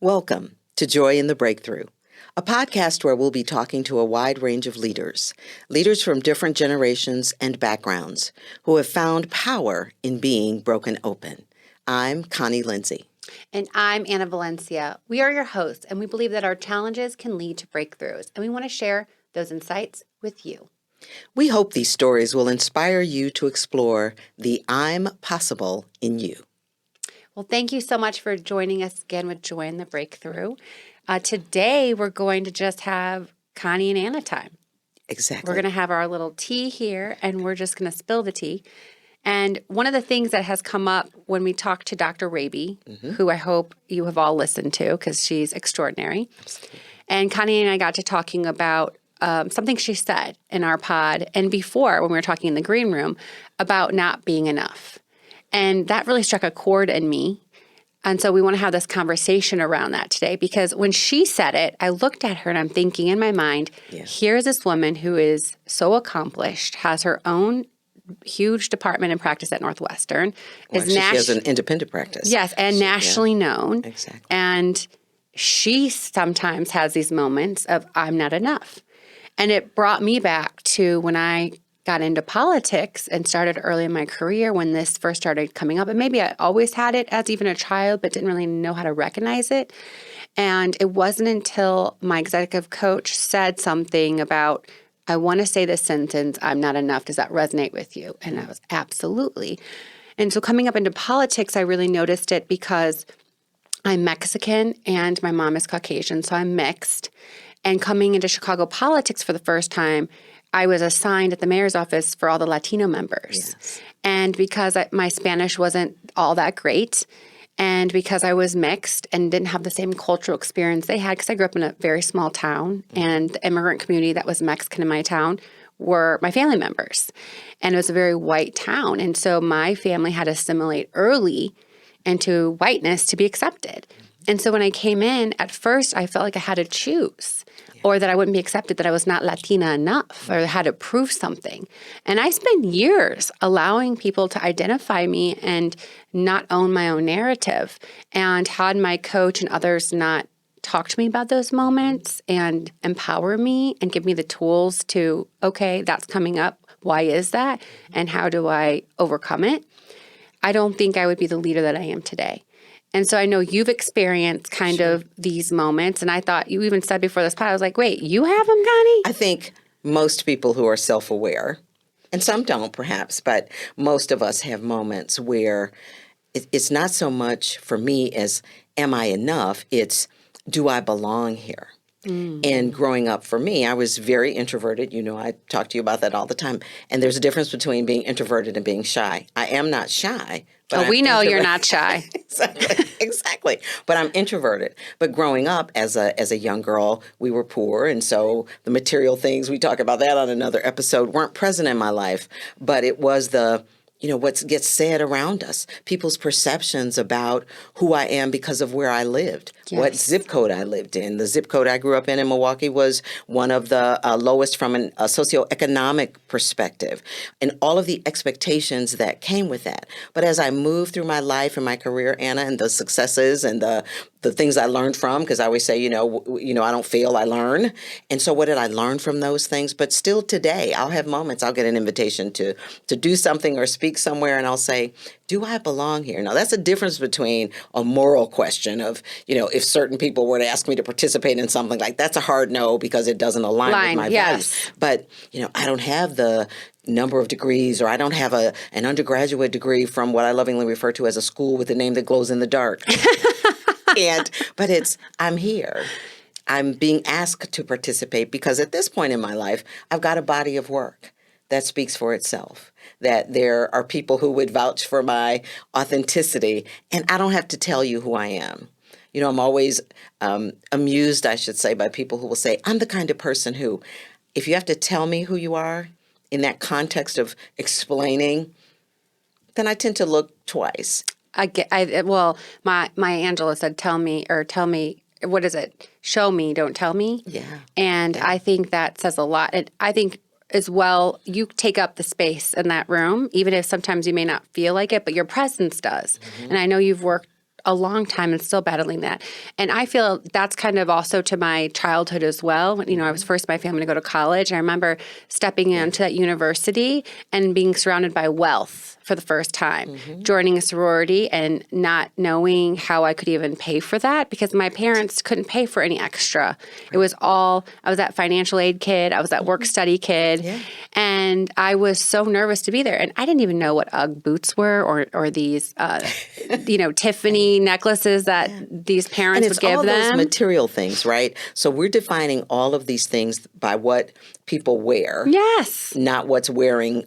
Welcome to Joy in the Breakthrough, a podcast where we'll be talking to a wide range of leaders from different generations and backgrounds who have found power in being broken open. I'm Connie Lindsey. And I'm Anna Valencia. We are your hosts, and we believe that our challenges can lead to breakthroughs, and we want to share those insights with you. We hope these stories will inspire you to explore the I'm possible in you. Well, thank you so much for joining us again with Joy in the Breakthrough. Today, we're going to just have Connie and Anna time. Exactly. We're going to have our little tea here, and we're just going to spill the tea. And one of the things that has come up when we talked to Dr. Raby, who I hope you have all listened to because she's extraordinary. Absolutely. And Connie and I got to talking about something she said in our pod and before when we were talking in the green room about not being enough. And that really struck a chord in me. And so we want to have this conversation around that today because when she said it, I looked at her and I'm thinking in my mind, here's this woman who is so accomplished, has her own huge department and practice at Northwestern. Well, she has an independent practice. Yes, and nationally known. Exactly. And she sometimes has these moments of, I'm not enough. And it brought me back to when I got into politics and started early in my career when this first started coming up. And maybe I always had it as even a child, but didn't really know how to recognize it. And it wasn't until my executive coach said something about, I want to say this sentence, I'm not enough. Does that resonate with you? And I was absolutely. And so coming up into politics, I really noticed it because I'm Mexican and my mom is Caucasian, so I'm mixed. And coming into Chicago politics for the first time, I was assigned at the mayor's office for all the Latino members. Yes. And because my Spanish wasn't all that great, and because I was mixed and didn't have the same cultural experience they had, because I grew up in a very small town, and the immigrant community that was Mexican in my town were my family members. And it was a very white town. And so my family had to assimilate early into whiteness to be accepted. And so when I came in, at first I felt like I had to choose or that I wouldn't be accepted, that I was not Latina enough or had to prove something. And I spent years allowing people to identify me and not own my own narrative. And had my coach and others not talk to me about those moments and empower me and give me the tools to, okay, that's coming up. Why is that? And how do I overcome it? I don't think I would be the leader that I am today. And so I know you've experienced kind of these moments. And I thought you even said before this pod, I was like, wait, you have them, Connie? I think most people who are self-aware, and some don't perhaps, but most of us have moments where it's not so much for me as, am I enough? It's, do I belong here? And growing up for me, I was very introverted. You know, I talk to you about that all the time. And there's a difference between being introverted and being shy. I am not shy. But we know you're not shy. Exactly. But I'm introverted. But growing up as a young girl, we were poor. And so the material things, we talk about that on another episode, weren't present in my life. But it was what gets said around us, people's perceptions about who I am because of where I lived, what zip code I lived in. The zip code I grew up in Milwaukee was one of the lowest from a socioeconomic perspective, and all of the expectations that came with that. But as I moved through my life and my career, Anna, and the successes and the things I learned from, because I always say, I don't fail, I learn. And so what did I learn from those things? But still today, I'll have moments, I'll get an invitation to do something or speak somewhere, and I'll say, do I belong here? Now, that's a difference between a moral question of, if certain people were to ask me to participate in something, like that's a hard no because it doesn't align with my values. But, I don't have the number of degrees, or I don't have an undergraduate degree from what I lovingly refer to as a school with a name that glows in the dark. But I'm here. I'm being asked to participate because at this point in my life, I've got a body of work that speaks for itself, that there are people who would vouch for my authenticity, and I don't have to tell you who I am. I'm always amused, I should say, by people who will say, I'm the kind of person who, if you have to tell me who you are in that context of explaining, then I tend to look twice. My Angela said, tell me, what is it? Show me, don't tell me. Yeah. And I think that says a lot. And I think as well, you take up the space in that room, even if sometimes you may not feel like it, but your presence does. And I know you've worked a long time and still battling that. And I feel that's kind of also to my childhood as well. You know, I was first in my family to go to college. And I remember stepping into that university and being surrounded by wealth for the first time, joining a sorority and not knowing how I could even pay for that because my parents couldn't pay for any extra. It was all, I was that financial aid kid, I was that work study kid, and I was so nervous to be there. And I didn't even know what UGG boots were or these, you know, Tiffany necklaces that these parents would give them. And it's all those material things, right? So we're defining all of these things by what people wear. Yes. Not what's wearing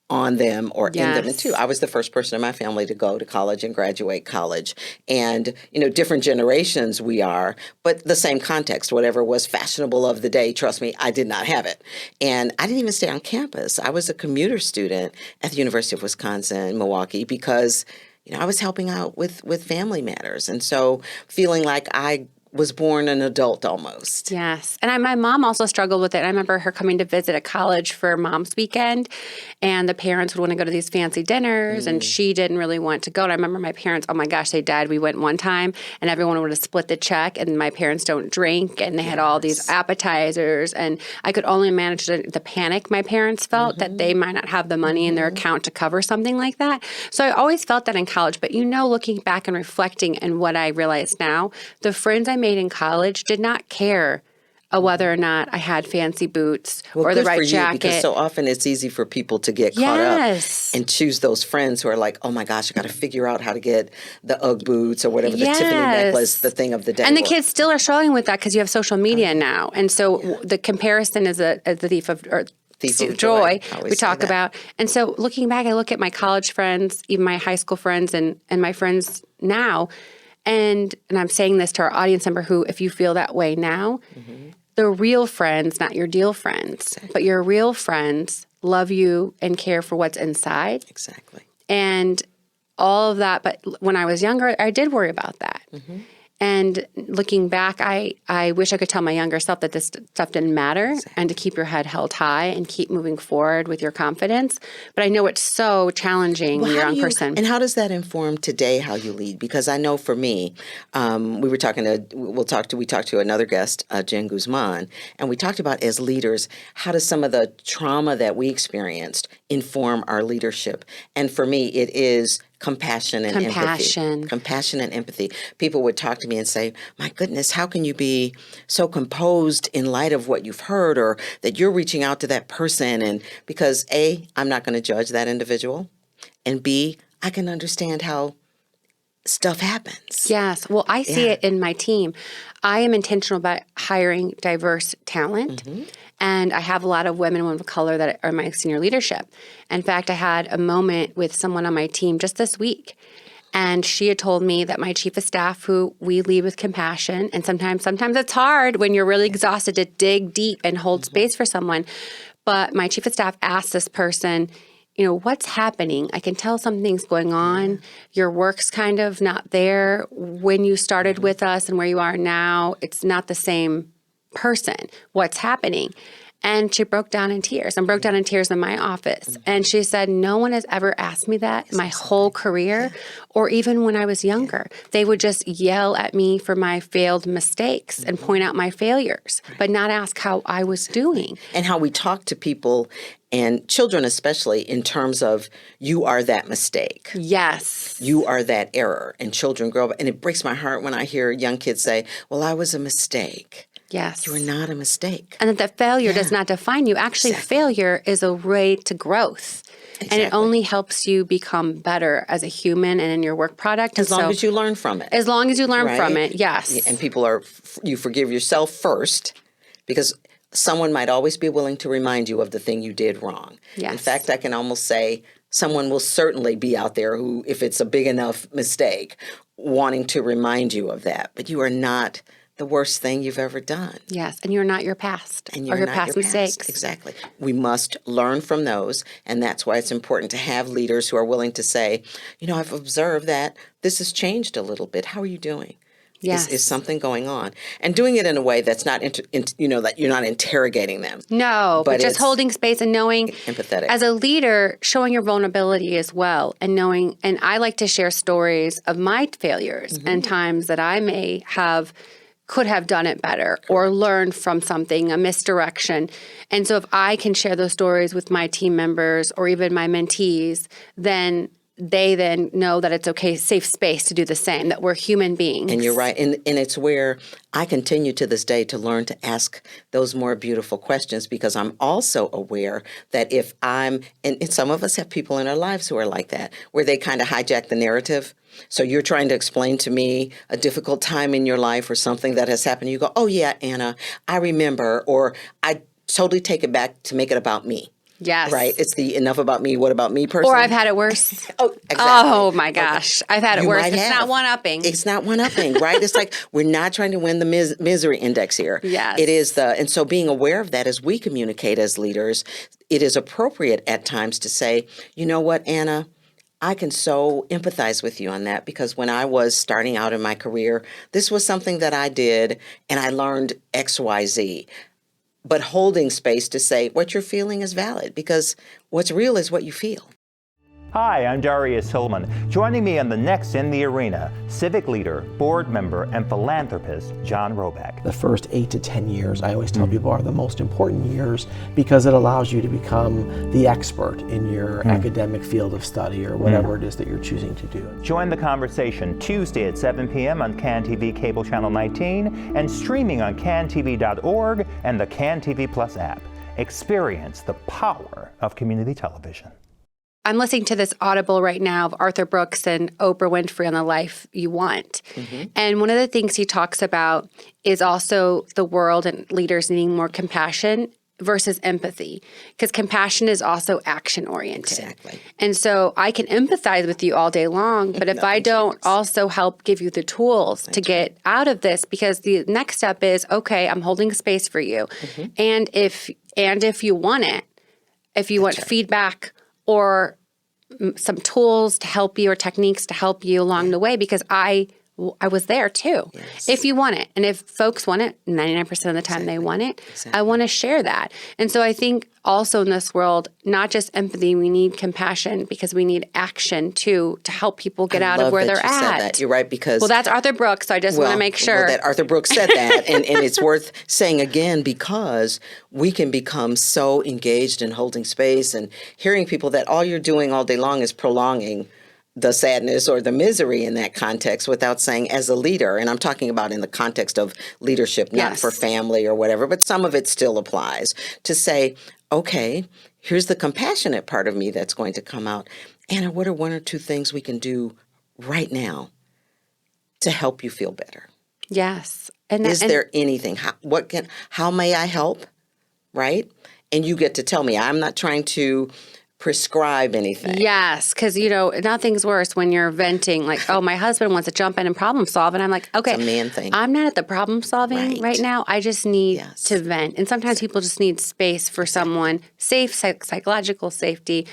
on them or in them. And Yes. too, I was the first person in my family to go to college and graduate college. And, you know, different generations we are, but the same context, whatever was fashionable of the day, trust me, I did not have it. And I didn't even stay on campus. I was a commuter student at the University of Wisconsin, Milwaukee, because, you know, I was helping out with family matters. And so feeling like I was born an adult almost. Yes. And my mom also struggled with it. I remember her coming to visit at college for Mom's Weekend, and the parents would want to go to these fancy dinners, and she didn't really want to go. And I remember my parents, oh my gosh, they died. We went one time, and everyone would have split the check, and my parents don't drink, and they had all these appetizers, and I could only manage the panic my parents felt that they might not have the money in their account to cover something like that. So I always felt that in college. But, you know, looking back and reflecting and what I realize now, the friends I made in college did not care whether or not I had fancy boots or the good right for you, jacket. because so often it's easy for people to get caught up and choose those friends who are like, oh my gosh, I got to figure out how to get the UGG boots or whatever, the Tiffany necklace, the thing of the day. And the kids still are struggling with that because you have social media now. And so the comparison is a thief of joy we talk about. And so looking back, I look at my college friends, even my high school friends and my friends now, and I'm saying this to our audience member who, if you feel that way now, the real friends, not your deal friends, but your real friends love you and care for what's inside. Exactly. And all of that. But when I was younger, I did worry about that. And looking back, I wish I could tell my younger self that this stuff didn't matter and to keep your head held high and keep moving forward with your confidence. But I know it's so challenging when you're a young person. And how does that inform today how you lead? Because I know for me, we talked to another guest, Jen Guzman, and we talked about as leaders, how does some of the trauma that we experienced inform our leadership? And for me, it is compassion and empathy. Compassion and empathy. People would talk to me and say, my goodness, how can you be so composed in light of what you've heard or that you're reaching out to that person? And because A, I'm not going to judge that individual. And B, I can understand how stuff happens. Yes. Well, I see it in my team. I am intentional about hiring diverse talent. And I have a lot of women of color that are my senior leadership. In fact, I had a moment with someone on my team just this week. And she had told me that my chief of staff, who we lead with compassion, and sometimes it's hard when you're really exhausted to dig deep and hold space for someone. But my chief of staff asked this person, you know, what's happening? I can tell something's going on. Your work's kind of not there. When you started with us and where you are now, it's not the same person. What's happening? And she broke down in tears and broke down in tears in my office. And she said, no one has ever asked me that my whole career or even when I was younger. They would just yell at me for my failed mistakes and point out my failures, but not ask how I was doing. And how we talk to people and children especially in terms of you are that mistake. Yes. You are that error. And children grow up. And it breaks my heart when I hear young kids say, well, I was a mistake. Yes. You are not a mistake. And that failure does not define you. Actually, failure is a way to growth. And it only helps you become better as a human and in your work product. As long as you learn from it. As long as you learn from it, yes. And you forgive yourself first because someone might always be willing to remind you of the thing you did wrong. Yes. In fact, I can almost say someone will certainly be out there who, if it's a big enough mistake, wanting to remind you of that. But you are not the worst thing you've ever done. Yes, and you're not your past and or your past mistakes. Exactly. We must learn from those, and that's why it's important to have leaders who are willing to say, you know, I've observed that this has changed a little bit. How are you doing? Yes. Is something going on, and doing it in a way that's not, that you're not interrogating them. No, but just it's holding space and knowing, empathetic. as a leader, showing your vulnerability as well, and knowing. And I like to share stories of my failures and times that I could have done it better or learned from something, a misdirection. And so if I can share those stories with my team members or even my mentees, then they then know that it's okay, safe space to do the same, that we're human beings. And you're right. And it's where I continue to this day to learn to ask those more beautiful questions, because I'm also aware that if and some of us have people in our lives who are like that, where they kind of hijack the narrative. So you're trying to explain to me a difficult time in your life or something that has happened. You go, oh, yeah, Anna, I remember, or I totally take it back to make it about me. Yes. Right? It's the enough about me, what about me person. Or I've had it worse. Oh, exactly. Oh, my gosh. I've had it You worse. might It's have. not one-upping. It's not one-upping, right? It's like we're not trying to win the misery index here. Yes. It is and so being aware of that as we communicate as leaders, it is appropriate at times to say, you know what, Anna, I can so empathize with you on that, because when I was starting out in my career, this was something that I did and I learned X, Y, Z. But holding space to say what you're feeling is valid, because what's real is what you feel. Hi, I'm Darius Hillman. Joining me on the next In the Arena, civic leader, board member, and philanthropist, John Roback. The first 8 to 10 years, I always tell people, are the most important years, because it allows you to become the expert in your academic field of study or whatever it is that you're choosing to do. Join the conversation Tuesday at 7 p.m. on CAN TV Cable Channel 19 and streaming on cantv.org and the CAN TV Plus app. Experience the power of community television. I'm listening to this Audible right now of Arthur Brooks and Oprah Winfrey on The Life You Want. And one of the things he talks about is also the world and leaders needing more compassion versus empathy, because compassion is also action oriented. Exactly. And so I can empathize with you all day long, but if I don't also help give you the tools to get out of this, because the next step is, okay, I'm holding space for you. And if you want it, if you want feedback or some tools to help you or techniques to help you along the way, because I was there too. Yes. If you want it. And if folks want it, 99% of the time they want it, I want to share that. And so I think also in this world, not just empathy, we need compassion, because we need action too, to help people get out of where they're at. Said that. You're right, because... Well, that's Arthur Brooks, so I just want to make sure. Well, that Arthur Brooks said that, and it's worth saying again, because we can become so engaged in holding space and hearing people that all you're doing all day long is prolonging the sadness or the misery in that context, without saying, as a leader, and I'm talking about in the context of leadership, not for family or whatever, but some of it still applies, to say, okay, here's the compassionate part of me that's going to come out. Anna, what are 1 or 2 things we can do right now to help you feel better? Yes. Is there anything? How may I help? Right? And you get to tell me. I'm not trying to prescribe anything. Yes, because, nothing's worse when you're venting, like, oh, my husband wants to jump in and problem solve. And I'm like, okay, it's a man thing. I'm not at the problem solving right now. I just need to vent. And sometimes people just need space for someone, safe, psychological safety,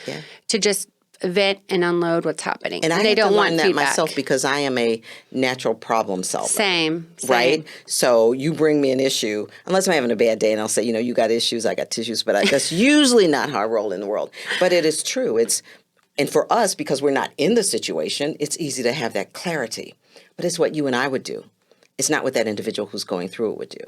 to just vent and unload what's happening. And I they don't want that feedback. myself, because I am a natural problem solver. Same. Right? So you bring me an issue, unless I'm having a bad day, and I'll say, you got issues, I got tissues, but that's usually not how I roll in the world. But it is true. And for us, because we're not in the situation, it's easy to have that clarity. But it's what you and I would do. It's not what that individual who's going through it would do.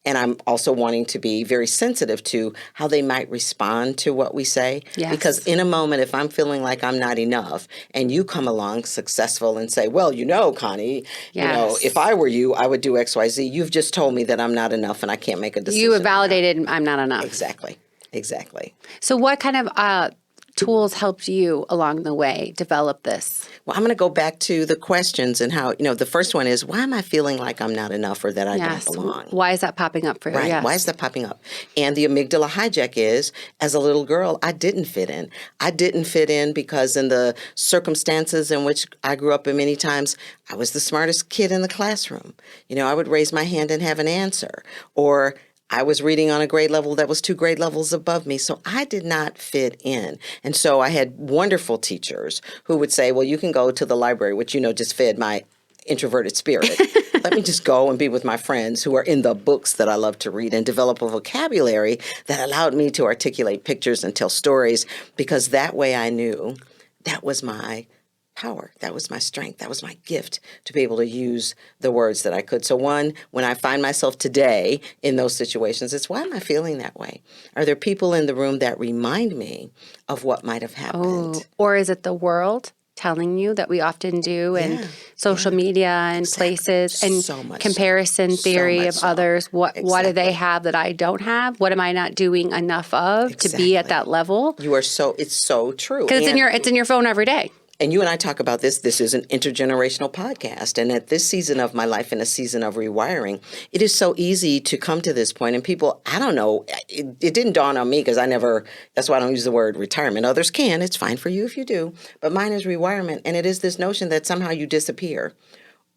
And I'm also wanting to be very sensitive to how they might respond to what we say. Yes. Because in a moment, if I'm feeling like I'm not enough, and you come along successful and say, well, Connie, if I were you, I would do X, Y, Z. You've just told me that I'm not enough and I can't make a decision. You have validated I'm not enough. Exactly. So what kind of tools helped you along the way develop this? Well, I'm going to go back to the questions and how, the first one is, why am I feeling like I'm not enough or that I don't belong? Why is that popping up for you? Right. Yes. Why is that popping up? And the amygdala hijack is, as a little girl, I didn't fit in. I didn't fit in because in the circumstances in which I grew up in, many times, I was the smartest kid in the classroom. I would raise my hand and have an answer. Or I was reading on a grade level that was 2 grade levels above me, so I did not fit in. And so I had wonderful teachers who would say, well, you can go to the library, which, just fed my introverted spirit. let me just go and be with my friends who are in the books that I love to read and develop a vocabulary that allowed me to articulate pictures and tell stories, because that way I knew that was my power. That was my strength. That was my gift, to be able to use the words that I could. So when I find myself today in those situations, it's, why am I feeling that way? Are there people in the room that remind me of what might have happened? Or is it the world telling you that we often do, and social media and places, and So much comparison theory much of so. others? What do they have that I don't have? What am I not doing enough of to be at that level? It's so true. Because it's in your phone every day. And you and I talk about this. This is an intergenerational podcast. And at this season of my life, in a season of rewiring, it is so easy to come to this point. And people, I don't know, it didn't dawn on me, because that's why I don't use the word retirement. Others can. It's fine for you if you do. But mine is rewirement. And it is this notion that somehow you disappear,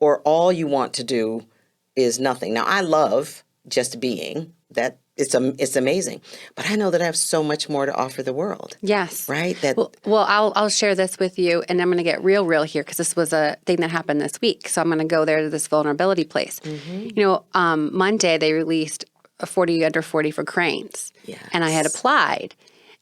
or all you want to do is nothing. Now, I love just being. That it's amazing. But I know that I have so much more to offer the world. Yes. Right? Well, I'll share this with you, and I'm going to get real here, because this was a thing that happened this week. So I'm going to go there to this vulnerability place. Monday they released a 40 under 40 for cranes. Yes. And I had applied.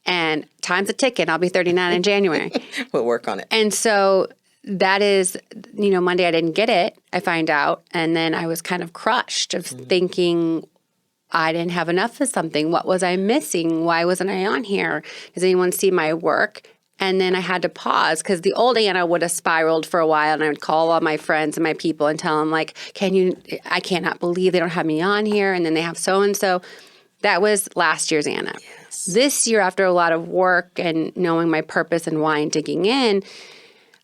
And time's a ticking. I'll be 39 in January. We'll work on it. And so that is, Monday I didn't get it, I find out. And then I was kind of crushed of thinking, I didn't have enough of something. What was I missing? Why wasn't I on here? Does anyone see my work? And then I had to pause, because the old Anna would have spiraled for a while, and I would call all my friends and my people and tell them, like, I cannot believe they don't have me on here. And then they have so-and-so. That was last year's Anna. Yes. This year, after a lot of work and knowing my purpose and why and digging in,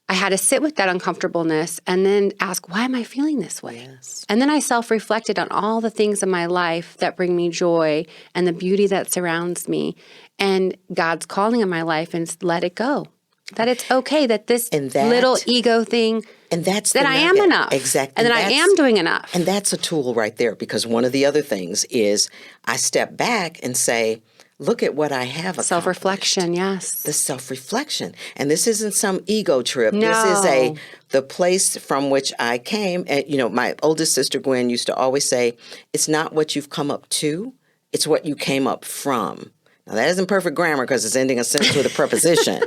I had to sit with that uncomfortableness and then ask, why am I feeling this way? Yes. And then I self-reflected on all the things in my life that bring me joy and the beauty that surrounds me, and God's calling in my life, and let it go. That it's okay, that this little ego thing, and that's that I am enough. Exactly. And that I am doing enough. And that's a tool right there, because one of the other things is I step back and say, look at what I have accomplished. Self-reflection, yes. The self-reflection. And this isn't some ego trip. No. This is the place from which I came. And, my oldest sister, Gwen, used to always say, it's not what you've come up to, it's what you came up from. Now, that isn't perfect grammar, because it's ending a sentence with a preposition.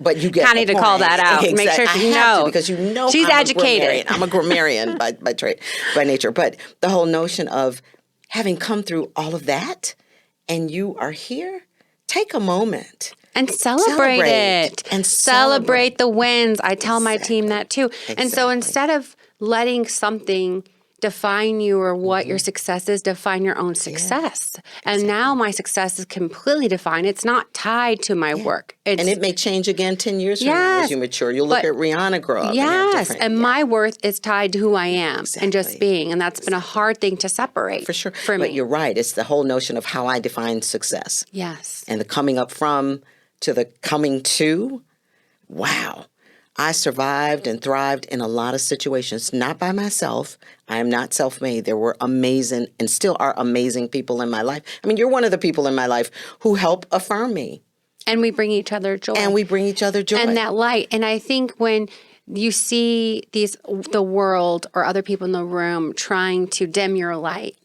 But you get Connie the to point. call that out. Exactly. Make sure I have to, because she's educated. I'm a grammarian by trade, by nature. But the whole notion of having come through all of that, and you are here, take a moment. And celebrate it. And celebrate the wins. I tell my team that too. And so instead of letting something define you or what your success is, define your own success. And now my success is completely defined. It's not tied to my work. And it may change again 10 years from now as you mature. You'll look at Rihanna grow up. Yes. And my worth is tied to who I am and just being. And that's been a hard thing to separate. For sure. For me. But you're right. It's the whole notion of how I define success. Yes. And the coming up from to the coming to. Wow. I survived and thrived in a lot of situations, not by myself. I am not self-made. There were amazing and still are amazing people in my life. I mean, you're one of the people in my life who help affirm me. And we bring each other joy. And that light. And I think when you see the world or other people in the room trying to dim your light,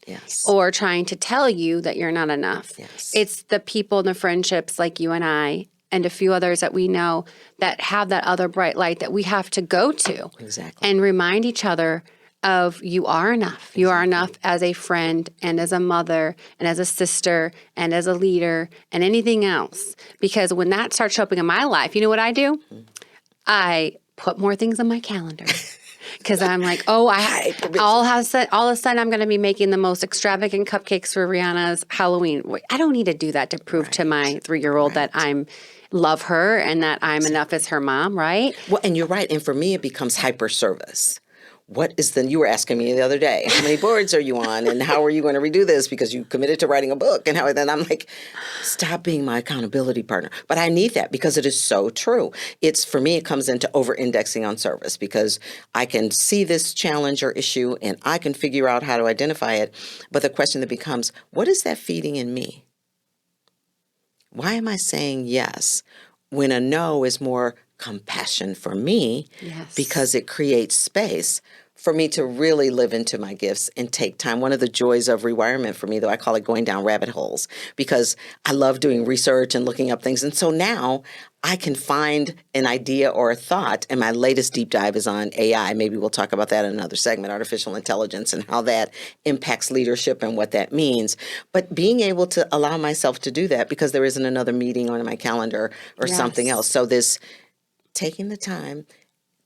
or trying to tell you that you're not enough, it's the people and the friendships like you and I, and a few others that we know that have that other bright light that we have to go to and remind each other of, you are enough. You are enough as a friend and as a mother and as a sister and as a leader and anything else. Because when that starts showing up in my life, you know what I do? I put more things on my calendar. Because I'm like, all of a sudden I'm going to be making the most extravagant cupcakes for Rihanna's Halloween. I don't need to do that to prove to my 3-year-old that I'm love her and that I'm enough as her mom, right? Well, and you're right. And for me, it becomes hyper service. You were asking me the other day, how many boards are you on, and how are you going to redo this because you committed to writing a book, and then I'm like, stop being my accountability partner. But I need that, because it is so true. For me, it comes into over-indexing on service, because I can see this challenge or issue and I can figure out how to identify it. But the question that becomes, what is that feeding in me? Why am I saying yes when a no is more compassion for me? Yes. Because it creates space for me to really live into my gifts and take time. One of the joys of rewirement for me, though, I call it going down rabbit holes, because I love doing research and looking up things. And so now I can find an idea or a thought, and my latest deep dive is on AI. Maybe we'll talk about that in another segment, artificial intelligence and how that impacts leadership and what that means. But being able to allow myself to do that because there isn't another meeting on my calendar or something else. So this taking the time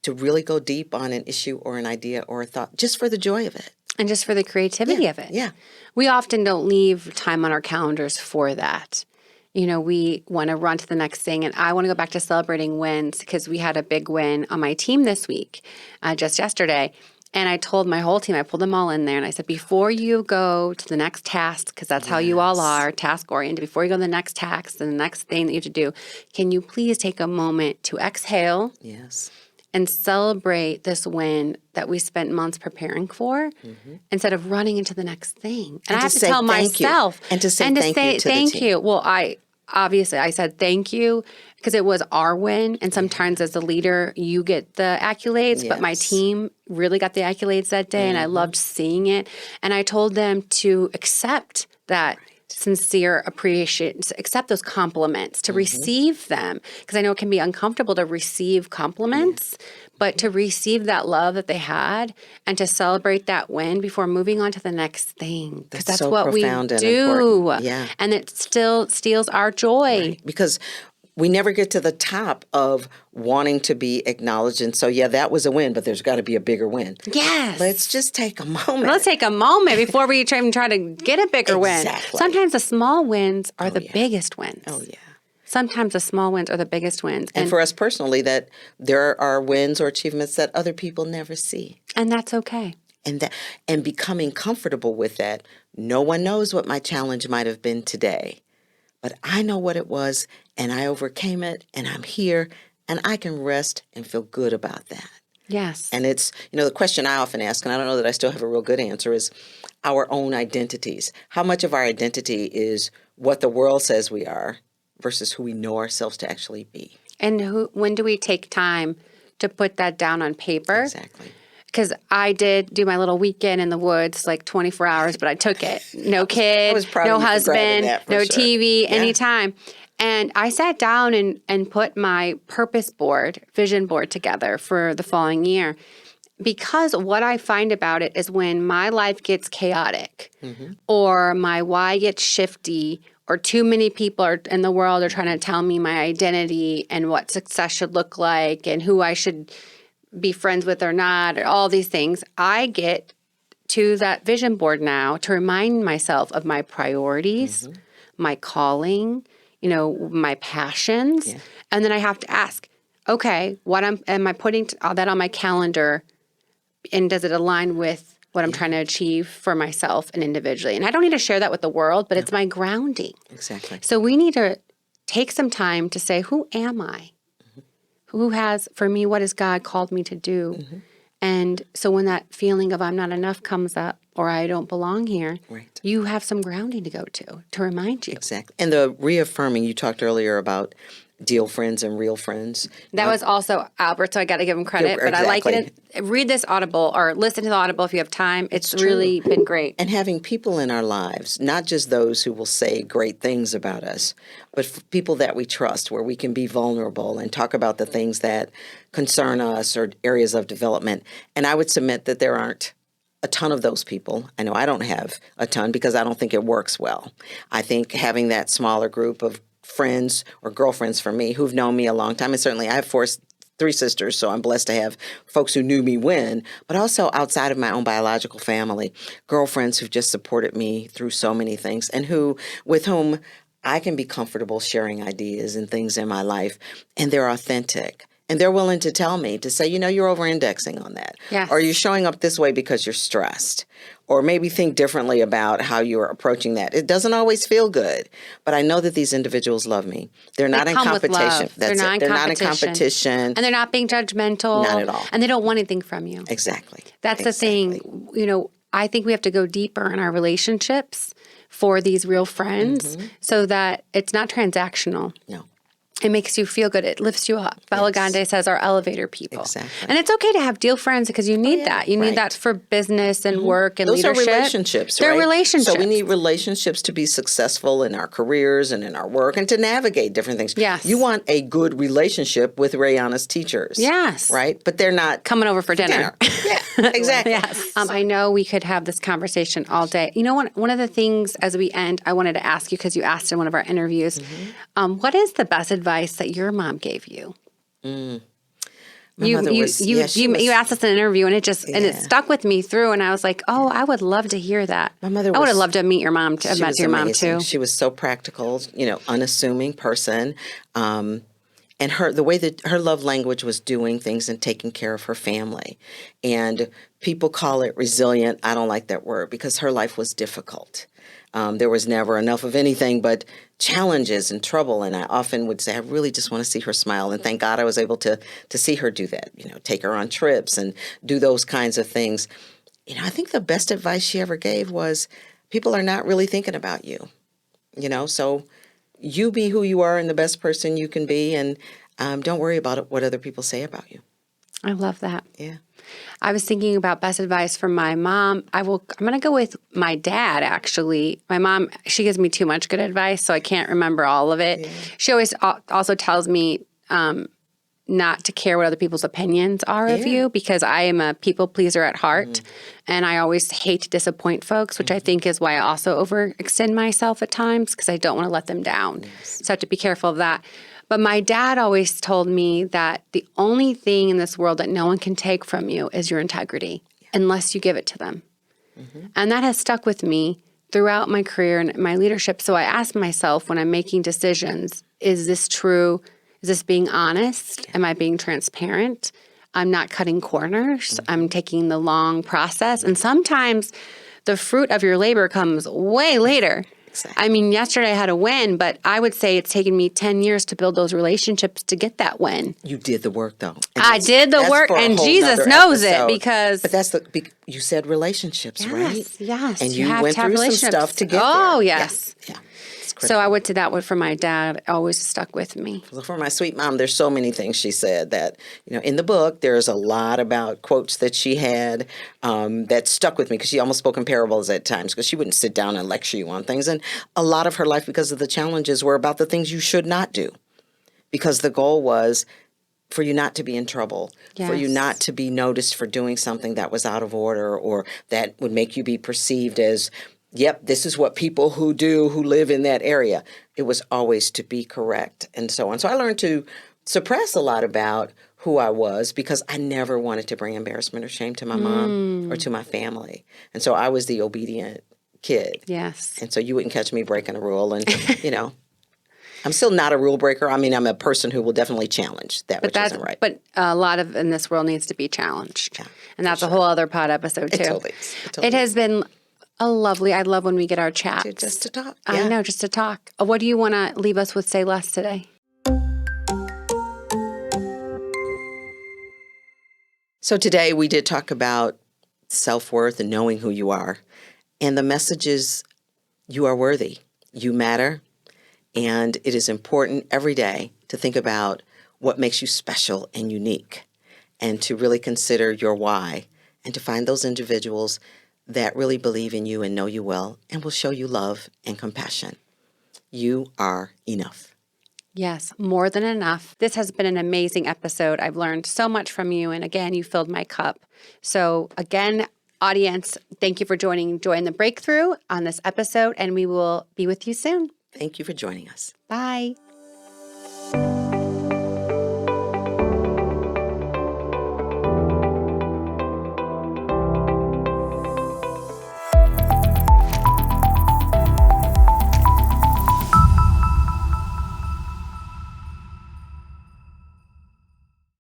to really go deep on an issue or an idea or a thought, just for the joy of it. And just for the creativity of it. Yeah. We often don't leave time on our calendars for that. You know, we want to run to the next thing. And I want to go back to celebrating wins because we had a big win on my team this week, just yesterday. And I told my whole team, I pulled them all in there and I said, before you go to the next task, because that's how you all are, task oriented, before you go to the next task and the next thing that you have to do, can you please take a moment to exhale? Yes. And celebrate this win that we spent months preparing for instead of running into the next thing. And I have to tell myself. And to say thank you to the team. Well, I said thank you because it was our win. And sometimes as a leader, you get the accolades, but my team really got the accolades that day. And I loved seeing it. And I told them to accept that sincere appreciation, accept those compliments, to receive them. Because I know it can be uncomfortable to receive compliments, but to receive that love that they had and to celebrate that win before moving on to the next thing. Because that's so what we profound and do. important. Yeah. And it still steals our joy. Right. Because we never get to the top of wanting to be acknowledged. And so, that was a win, but there's got to be a bigger win. Yes. Let's just take a moment. Let's take a moment before we even try to get a bigger win. Exactly. Sometimes the small wins are the biggest wins. Oh, yeah. Sometimes the small wins are the biggest wins. And for us personally, that there are wins or achievements that other people never see. And that's okay. And becoming comfortable with that. No one knows what my challenge might have been today, but I know what it was, and I overcame it, and I'm here, and I can rest and feel good about that. Yes. And it's, the question I often ask, and I don't know that I still have a real good answer, is our own identities. How much of our identity is what the world says we are versus who we know ourselves to actually be? And when do we take time to put that down on paper? Exactly. Because I did do my little weekend in the woods, like 24 hours, but I took it. No kid, no husband, no TV, anytime. And I sat down and put my purpose board, vision board together for the following year. Because what I find about it is when my life gets chaotic or my why gets shifty or too many people in the world are trying to tell me my identity and what success should look like and who I should be friends with or not, or all these things, I get to that vision board now to remind myself of my priorities, my calling, my passions. Yeah. And then I have to ask, okay, am I putting that on my calendar, and does it align with what I'm trying to achieve for myself and individually? And I don't need to share that with the world, but it's my grounding. Exactly. So we need to take some time to say, who am I? Who has, for me, what has God called me to do? And so when that feeling of I'm not enough comes up or I don't belong here, you have some grounding to go to remind you. Exactly. And the reaffirming, you talked earlier about deal friends and real friends. That was also Albert, so I got to give him credit. But I like it. Read this Audible or listen to the Audible if you have time. It's really been great. And having people in our lives, not just those who will say great things about us, but people that we trust, where we can be vulnerable and talk about the things that concern us or areas of development. And I would submit that there aren't a ton of those people. I know I don't have a ton because I don't think it works well. I think having that smaller group of friends or girlfriends for me who've known me a long time, and certainly I have three sisters, so I'm blessed to have folks who knew me when, but also outside of my own biological family, girlfriends who've just supported me through so many things and with whom I can be comfortable sharing ideas and things in my life, and they're authentic. And they're willing to tell me, to say, you're over-indexing on that. Yes. Or you're showing up this way because you're stressed. Or maybe think differently about how you're approaching that. It doesn't always feel good. But I know that these individuals love me. They're not in competition. They're not in competition. And they're not being judgmental. Not at all. And they don't want anything from you. Exactly. That's the thing. I think we have to go deeper in our relationships for these real friends so that it's not transactional. No. It makes you feel good. It lifts you up. Bella Gandhi says our elevator people. Exactly. And it's okay to have deal friends because you need that. You need that for business and work and Those leadership. are relationships, They're right? relationships. So we need relationships to be successful in our careers and in our work and to navigate different things. Yes. You want a good relationship with Rayanna's teachers. Yes. Right? But they're not coming over for dinner. Yeah, exactly. Yes. I know we could have this conversation all day. You know, one of the things as we end, I wanted to ask you because you asked in one of our interviews, what is the best advice that your mom gave you? My You mother was, she was- you asked us in an interview and it stuck with me through and I was like, oh, I would love to hear that. My mother I would have was- loved to meet your mom. She Met was your mom amazing. too. She was so practical, unassuming person. And the way that her love language was doing things and taking care of her family. And people call it resilient. I don't like that word because her life was difficult. There was never enough of anything but challenges and trouble. And I often would say, I really just want to see her smile. And thank God I was able to see her do that, take her on trips and do those kinds of things. I think the best advice she ever gave was people are not really thinking about you, so you be who you are and the best person you can be. And don't worry about what other people say about you. I love that. Yeah. I was thinking about best advice from my mom. I'm going to go with my dad, actually. My mom, she gives me too much good advice, so I can't remember all of it. Yeah. She always also tells me not to care what other people's opinions are of you because I am a people pleaser at heart and I always hate to disappoint folks, which I think is why I also overextend myself at times because I don't want to let them down. Yes. So I have to be careful of that. But my dad always told me that the only thing in this world that no one can take from you is your integrity unless you give it to them. And that has stuck with me throughout my career and my leadership. So I ask myself when I'm making decisions, is this true? Is this being honest? Am I being transparent? I'm not cutting corners. I'm taking the long process. And sometimes the fruit of your labor comes way later. Exactly. I mean, yesterday I had a win, but I would say it's taken me 10 years to build those relationships to get that win. You did the work, though. I did the work, and Jesus knows it because... But you said relationships, right? Yes, and you went through some stuff to get there. Oh, yes. Yeah. So I would say that one from my dad always stuck with me. For my sweet mom, there's so many things she said that, in the book, there's a lot about quotes that she had that stuck with me because she almost spoke in parables at times because she wouldn't sit down and lecture you on things. And a lot of her life, because of the challenges, were about the things you should not do because the goal was for you not to be in trouble, for you not to be noticed for doing something that was out of order or that would make you be perceived as yep, this is what people who live in that area. It was always to be correct and so on. So I learned to suppress a lot about who I was because I never wanted to bring embarrassment or shame to my mom or to my family. And so I was the obedient kid. Yes. And so you wouldn't catch me breaking a rule. And, I'm still not a rule breaker. I mean, I'm a person who will definitely challenge that which isn't right. But a lot of in this world needs to be challenged. Yeah, and that's a whole other pod episode, too. It totally is. It has been... I love when we get our chats. Just to talk. Yeah. I know, just to talk. What do you want to leave us with Say Less today? So today we did talk about self-worth and knowing who you are. And the message is you are worthy. You matter. And it is important every day to think about what makes you special and unique and to really consider your why and to find those individuals that really believe in you and know you well and will show you love and compassion. You are enough. Yes, more than enough. This has been an amazing episode. I've learned so much from you. And again, you filled my cup. So again, audience, thank you for joining Joy in the Breakthrough on this episode. And we will be with you soon. Thank you for joining us. Bye.